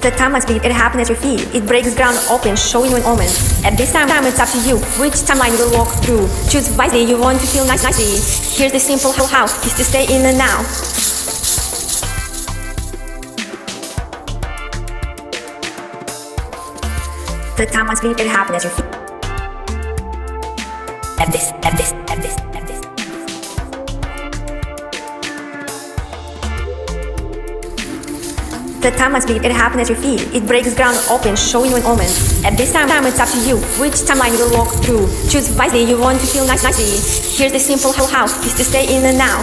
The time must be, it happens at your feet. It breaks ground open, showing you an omen. At this time it's up to you which timeline you will walk through. Choose wisely, you want to feel nicely. Here's the simple how is to stay in the now. The time must be, it happens at your feet. At this. The time must be, it happens at your feet. It breaks ground open, showing you an omen. At this time it's up to you which timeline you will walk through. Choose wisely, you want to feel nicely. Here's the simple how is to stay in the now.